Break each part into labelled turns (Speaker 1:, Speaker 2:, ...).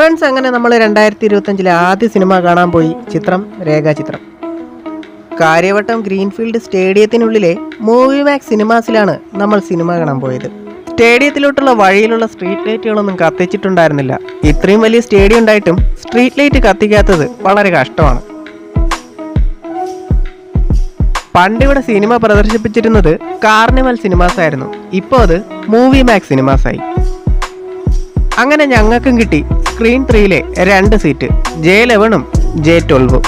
Speaker 1: Friends, അങ്ങനെ നമ്മൾ 2025 ആദ്യ സിനിമ കാണാൻ പോയി. ചിത്രം രേഖാചിത്രം. കാര്യവട്ടം ഗ്രീൻഫീൽഡ് സ്റ്റേഡിയത്തിനുള്ളിലെ മൂവി മാക്സ് സിനിമാസിലാണ് നമ്മൾ സിനിമ കാണാൻ പോയത്. സ്റ്റേഡിയത്തിലോട്ടുള്ള വഴിയിലുള്ള സ്ട്രീറ്റ് ലൈറ്റുകളൊന്നും കത്തിച്ചിട്ടുണ്ടായിരുന്നില്ല. ഇത്രയും വലിയ സ്റ്റേഡിയം ഉണ്ടായിട്ടും സ്ട്രീറ്റ് ലൈറ്റ് കത്തിക്കാത്തത് വളരെ കഷ്ടമാണ്. പണ്ടിവിടെ സിനിമ പ്രദർശിപ്പിച്ചിരുന്നത് കാർണിവൽ സിനിമാസ് ആയിരുന്നു. ഇപ്പോൾ അത് മൂവി മാക്സ് സിനിമാസായി. അങ്ങനെ ഞങ്ങൾക്കും കിട്ടി സ്ക്രീൻ 3-ലെ 2 സീറ്റ്, J11-ഉം J12-ഉം.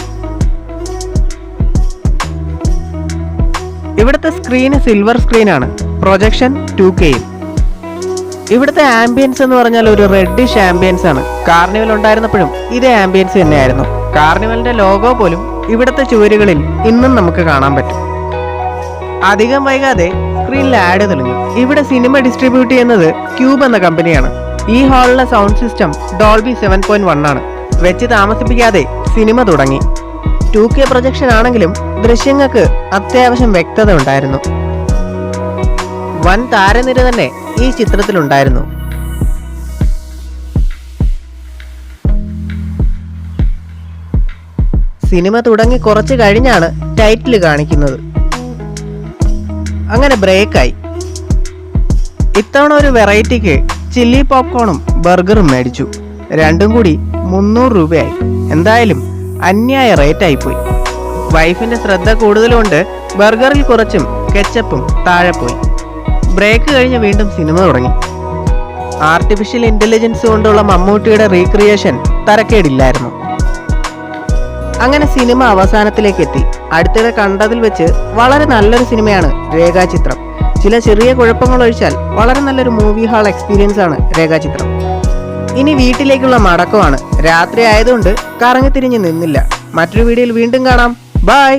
Speaker 1: ഇവിടുത്തെ സ്ക്രീന് സിൽവർ സ്ക്രീനാണ്, പ്രൊജക്ഷൻ 2K-യും. ഇവിടുത്തെ ആംബിയൻസ് എന്ന് പറഞ്ഞാൽ ഒരു റെഡിഷ് ആംബിയൻസ് ആണ്. കാർണിവൽ ഉണ്ടായിരുന്നപ്പോഴും ഇതേ ആംബിയൻസ് തന്നെയായിരുന്നു. കാർണിവലിന്റെ ലോഗോ പോലും ഇവിടുത്തെ ചുവരുകളിൽ ഇന്നും നമുക്ക് കാണാൻ പറ്റും. അധികം വൈകാതെ സ്ക്രീനിൽ ആഡ് തെളിഞ്ഞു. ഇവിടെ സിനിമ ഡിസ്ട്രിബ്യൂട്ട് ചെയ്യുന്നത് ക്യൂബ് എന്ന കമ്പനിയാണ്. ഈ ഹാളിലെ സൗണ്ട് സിസ്റ്റം ഡോൾബി 7.1 ആണ്. വെച്ച് താമസിപ്പിക്കാതെ സിനിമ തുടങ്ങി. 2K പ്രൊജക്ഷൻ ആണെങ്കിലും ദൃശ്യങ്ങൾക്ക് അത്യാവശ്യം വ്യക്തത ഉണ്ടായിരുന്നു. വൻ താരനിര തന്നെ ഈ ചിത്രത്തിലുണ്ടായിരുന്നു. സിനിമ തുടങ്ങി കുറച്ച് കഴിഞ്ഞാണ് ടൈറ്റിൽ കാണിക്കുന്നത്. അങ്ങനെ ബ്രേക്കായി. ഇത്തവണ ഒരു വെറൈറ്റിക്ക് ചില്ലി പോപ്കോണും ബർഗറും മേടിച്ചു. രണ്ടും കൂടി 300 രൂപയായി. എന്തായാലും അന്യായ റേറ്റ് ആയിപ്പോയി. വൈഫിന്റെ ശ്രദ്ധ കൂടുതലുകൊണ്ട് ബർഗറിൽ കുറച്ചും കെച്ചപ്പും താഴെ പോയി. ബ്രേക്ക് കഴിഞ്ഞ് വീണ്ടും സിനിമ തുടങ്ങി. ആർട്ടിഫിഷ്യൽ ഇന്റലിജൻസ് കൊണ്ടുള്ള മമ്മൂട്ടിയുടെ റീക്രിയേഷൻ തരക്കേടില്ലായിരുന്നു. അങ്ങനെ സിനിമ അവസാനത്തിലേക്ക് എത്തി. അടുത്തിടെ കണ്ടതിൽ വെച്ച് വളരെ നല്ലൊരു സിനിമയാണ് രേഖാചിത്രം. ചില ചെറിയ കുഴപ്പങ്ങൾ ഒഴിച്ചാൽ വളരെ നല്ലൊരു മൂവി ഹാൾ എക്സ്പീരിയൻസ് ആണ് രേഖാചിത്രം. ഇനി വീട്ടിലേക്കുള്ള മടക്കമാണ്. രാത്രി ആയതുകൊണ്ട് കറങ്ങി തിരിഞ്ഞ് നിന്നില്ല. മറ്റൊരു വീഡിയോയിൽ വീണ്ടും കാണാം. ബൈ.